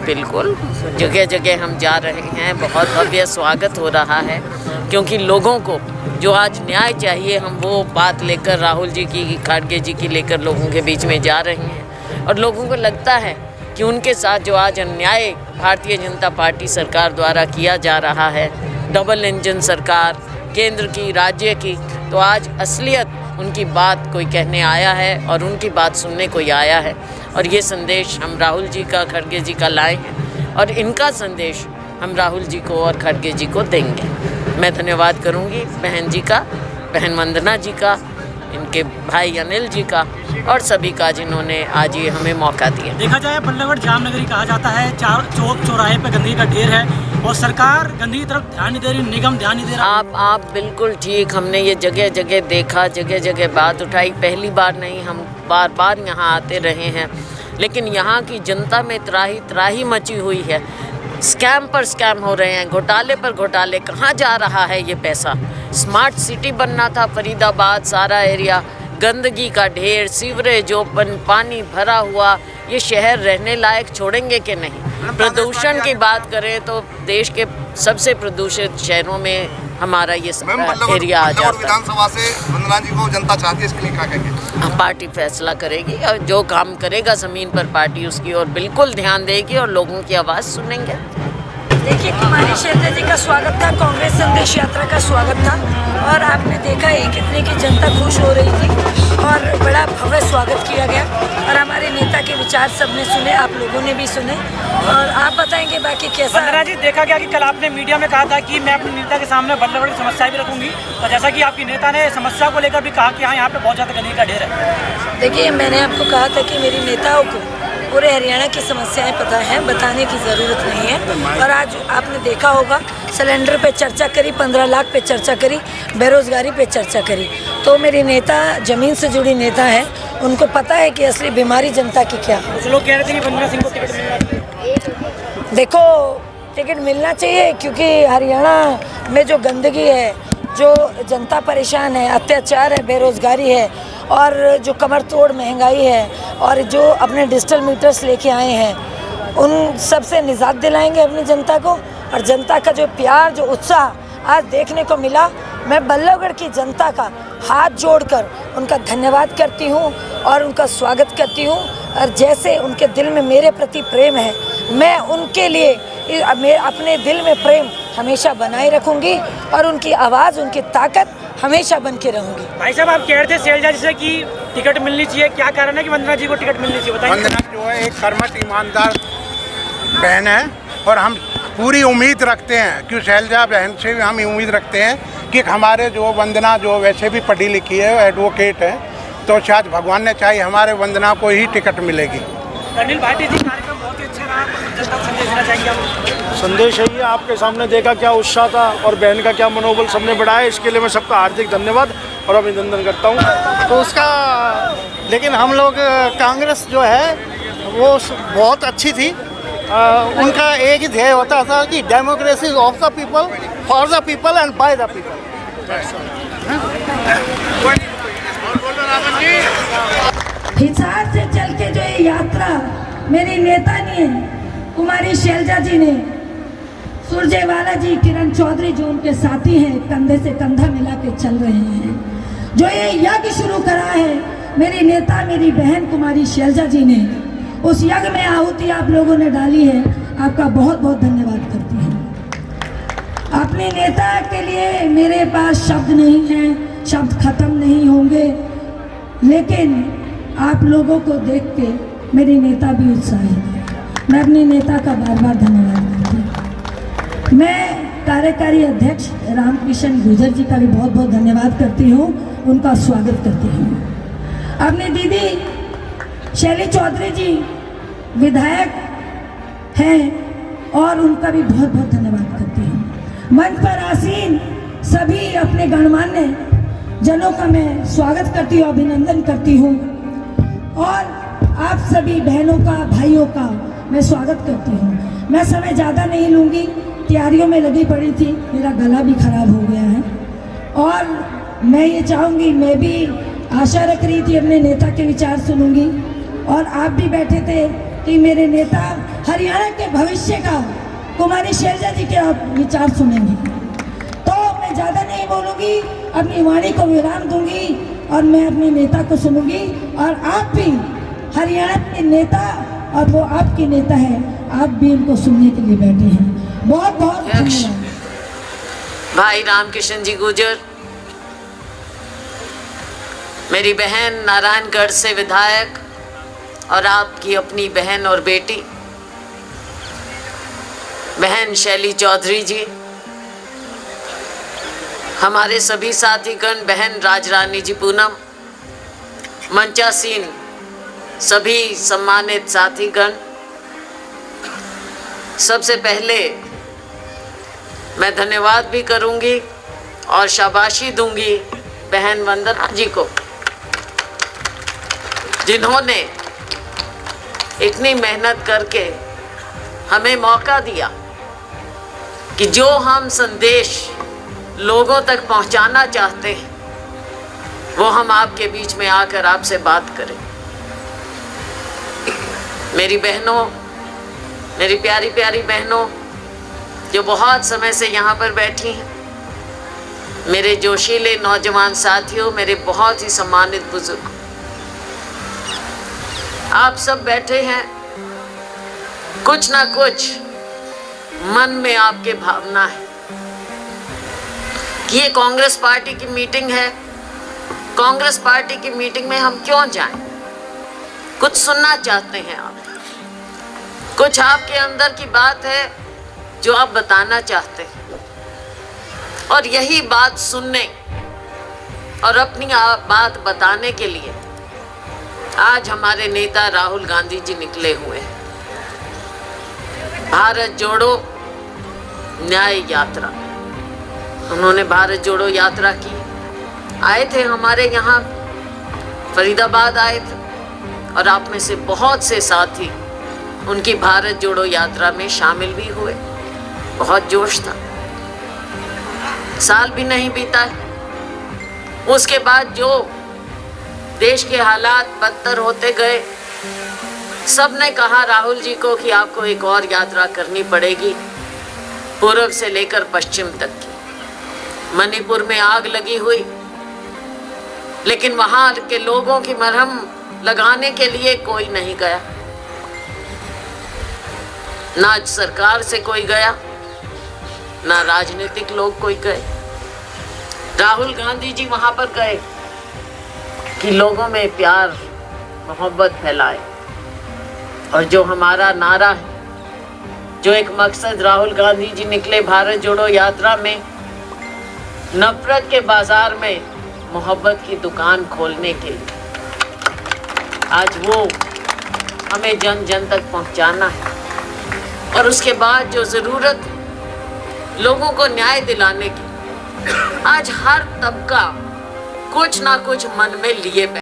बिल्कुल, जगह जगह हम जा रहे हैं, बहुत भव्य स्वागत हो रहा है, क्योंकि लोगों को जो आज न्याय चाहिए हम वो बात लेकर राहुल जी की, खड़गे जी की लेकर लोगों के बीच में जा रहे हैं। और लोगों को लगता है कि उनके साथ जो आज अन्याय भारतीय जनता पार्टी सरकार द्वारा किया जा रहा है, डबल इंजन सरकार, केंद्र की, राज्य की, तो आज असलियत उनकी बात कोई कहने आया है और उनकी बात सुनने कोई आया है। और ये संदेश हम राहुल जी का, खड़गे जी का लाए हैं और इनका संदेश हम राहुल जी को और खड़गे जी को देंगे। मैं धन्यवाद करूंगी बहन जी का, बहन वंदना जी का, इनके भाई अनिल जी का और सभी का जिन्होंने आज ये हमें मौका दिया। देखा जाए बल्लभगढ़ जामनगरी कहा जाता है, चार चौक चौराहे पे गंदगी का ढेर है और सरकार गंदगी की तरफ ध्यान नहीं दे रही, निगम ध्यान नहीं दे रहा। आप बिल्कुल ठीक, हमने ये जगह जगह देखा, जगह जगह बात उठाई। पहली बार नहीं, हम बार बार यहाँ आते रहे हैं, लेकिन यहाँ की जनता में त्राही त्राही मची हुई है। स्कैम पर स्कैम हो रहे हैं, घोटाले पर घोटाले। कहाँ जा रहा है ये पैसा? स्मार्ट सिटी बनना था फरीदाबाद, सारा एरिया गंदगी का ढेर, सीवरेज ओपन, पानी भरा हुआ, ये शहर रहने लायक छोड़ेंगे कि नहीं? प्रदूषण की बात करें तो देश के सबसे प्रदूषित शहरों में हमारा ये एरिया आ जाता है। विधानसभा से वंदना जी को जनता चाहती है, इसके लिए क्या कहेंगे? पार्टी फैसला करेगी और जो काम करेगा ज़मीन पर पार्टी उसकी और बिल्कुल ध्यान देगी और लोगों की आवाज़ सुनेंगे। देखिए, कुमारी शैलजा जी का स्वागत था, कांग्रेस संदेश यात्रा का स्वागत था और आपने देखा है कितने की जनता खुश हो रही थी और बड़ा भव्य स्वागत किया गया और हमारे नेता के विचार सबने सुने, आप लोगों ने भी सुने और आप बताएंगे बाकी कैसा। वंदना जी, देखा गया कि कल आपने मीडिया में कहा था कि मैं अपने नेता के सामने बल्लभगढ़ की समस्या भी रखूंगी, तो जैसा कि आपकी नेता ने समस्या को लेकर भी कहा कि हाँ, यहाँ पे बहुत ज़्यादा गंदगी का ढेर है। देखिए, मैंने आपको कहा था कि मेरी नेताओं को पूरे हरियाणा की समस्याएं पता हैं, बताने की ज़रूरत नहीं है। और आज आपने देखा होगा सिलेंडर पे चर्चा करी, 15 लाख पे चर्चा करी, बेरोज़गारी पे चर्चा करी। तो मेरी नेता ज़मीन से जुड़ी नेता है, उनको पता है कि असली बीमारी जनता की क्या है। कुछ लोग कह रहे थे कि वंदना सिंह को टिकट मिलना चाहिए। देखो, टिकट मिलना चाहिए क्योंकि हरियाणा में जो गंदगी है, जो जनता परेशान है, अत्याचार है, बेरोज़गारी है और जो कमर तोड़ महंगाई है और जो अपने डिजिटल मीटर्स लेके आए हैं, उन सब से निजात दिलाएंगे अपनी जनता को। और जनता का जो प्यार, जो उत्साह आज देखने को मिला, मैं बल्लभगढ़ की जनता का हाथ जोड़कर उनका धन्यवाद करती हूं और उनका स्वागत करती हूं। और जैसे उनके दिल में मेरे प्रति प्रेम है, मैं उनके लिए अपने दिल में प्रेम हमेशा बनाए रखूंगी और उनकी आवाज़, उनकी ताकत हमेशा बन के रहूंगी। भाई साहब, आप कह रहे थे शैलजा जी से कि टिकट मिलनी चाहिए, क्या कारण है कि वंदना जी को टिकट मिलनी चाहिए, बताइए। वंदना जो है एक कर्मठ ईमानदार बहन है और हम पूरी उम्मीद रखते हैं कि शैलजा बहन से भी हम उम्मीद रखते हैं कि हमारे जो वंदना जो वैसे भी पढ़ी लिखी है, एडवोकेट है, तो शायद भगवान ने चाहे हमारे वंदना को ही टिकट मिलेगी। अनिल भाटी जी, कार्यक्रम बहुत ही अच्छा रहा, जनता को संदेश देना चाहेंगे आप? संदेश यही है, आपके सामने देखा क्या उत्साह था और बहन का क्या मनोबल सबने बढ़ाया, इसके लिए मैं सबका हार्दिक धन्यवाद और अभिनंदन करता हूँ। तो उसका, लेकिन हम लोग कांग्रेस जो है वो बहुत अच्छी थी। उनका एक ही ध्येय होता था कि democracy of the people, for the people and by the people. Hisar से चल के जो ये यात्रा मेरी नेता ने, कुमारी शैलजा जी ने, सुरजेवाला जी, किरण चौधरी जो उनके साथी हैं, कंधे से कंधा मिला के चल रहे हैं। जो ये यज्ञ शुरू करा है मेरी नेता, मेरी बहन कुमारी शैलजा जी ने, उस यज्ञ में आहुति आप लोगों ने डाली है, आपका बहुत बहुत धन्यवाद करती हूँ। अपने नेता के लिए मेरे पास शब्द नहीं हैं, शब्द खत्म नहीं होंगे, लेकिन आप लोगों को देख के मेरी नेता भी उत्साहित है। मैं अपनी नेता का बार बार धन्यवाद करती हूँ। मैं कार्यकारी अध्यक्ष रामकिशन गुर्जर जी का भी बहुत बहुत धन्यवाद करती हूँ, उनका स्वागत करती हूँ। अपनी दीदी शैली चौधरी जी विधायक हैं और उनका भी बहुत बहुत धन्यवाद करती हूँ। मंच पर आसीन सभी अपने गणमान्य जनों का मैं स्वागत करती हूँ, अभिनंदन करती हूँ और आप सभी बहनों का, भाइयों का मैं स्वागत करती हूँ। मैं समय ज़्यादा नहीं लूँगी, तैयारियों में लगी पड़ी थी, मेरा गला भी खराब हो गया है और मैं ये चाहूँगी, मैं भी आशा रख रही थी अपने नेता के विचार सुनूंगी और आप भी बैठे थे कि मेरे नेता हरियाणा के भविष्य का कुमारी शैलजा जी के आप विचार सुनेंगे। तो मैं ज़्यादा नहीं बोलूँगी, अपनी वाणी को विराम दूंगी और मैं अपने नेता को सुनूंगी। और आप भी हरियाणा के नेता और वो आपके नेता है, आप भी उनको सुनने के लिए बैठे हैं। बहुत बहुत धन्यवाद। भाई रामकिशन जी गुर्जर, मेरी बहन नारायणगढ़ से विधायक और आपकी अपनी बहन और बेटी बहन शैली चौधरी जी, हमारे सभी साथीगण, बहन राजरानी जी पूनम, मंचासीन सभी सम्मानित साथीगण, सबसे पहले मैं धन्यवाद भी करूंगी और शाबाशी दूंगी बहन वंदना जी को, जिन्होंने इतनी मेहनत करके हमें मौका दिया कि जो हम संदेश लोगों तक पहुंचाना चाहते हैं वो हम आपके बीच में आकर आपसे बात करें। मेरी बहनों, मेरी प्यारी प्यारी बहनों जो बहुत समय से यहाँ पर बैठी हैं, मेरे जोशीले नौजवान साथियों, मेरे बहुत ही सम्मानित बुजुर्ग, आप सब बैठे हैं, कुछ ना कुछ मन में आपके भावना है कि ये कांग्रेस पार्टी की मीटिंग है, कांग्रेस पार्टी की मीटिंग में हम क्यों जाएं? कुछ सुनना चाहते हैं आप, कुछ आपके अंदर की बात है जो आप बताना चाहते हैं, और यही बात सुनने और अपनी बात बताने के लिए आज हमारे नेता राहुल गांधी जी निकले हुए हैं। भारत जोड़ो न्याय यात्रा, उन्होंने भारत जोड़ो यात्रा की, आए थे हमारे यहाँ फरीदाबाद आए थे, और आप में से बहुत से साथी उनकी भारत जोड़ो यात्रा में शामिल भी हुए। बहुत जोश था, साल भी नहीं बीता है, उसके बाद जो देश के हालात बदतर होते गए, सब ने कहा राहुल जी को कि आपको एक और यात्रा करनी पड़ेगी, पूर्व से लेकर पश्चिम तक की। मणिपुर में आग लगी हुई, लेकिन वहां के लोगों की मरहम लगाने के लिए कोई नहीं गया, ना सरकार से कोई गया, ना राजनीतिक लोग कोई गए। राहुल गांधी जी वहां पर गए कि लोगों में प्यार मोहब्बत फैलाए, और जो हमारा नारा है, जो एक मकसद राहुल गांधी जी निकले भारत जोड़ो यात्रा में, नफरत के बाजार में मोहब्बत की दुकान खोलने के लिए, आज वो हमें जन जन तक पहुंचाना है। और उसके बाद जो ज़रूरत लोगों को न्याय दिलाने की, आज हर तबका कुछ ना कुछ मन में लिए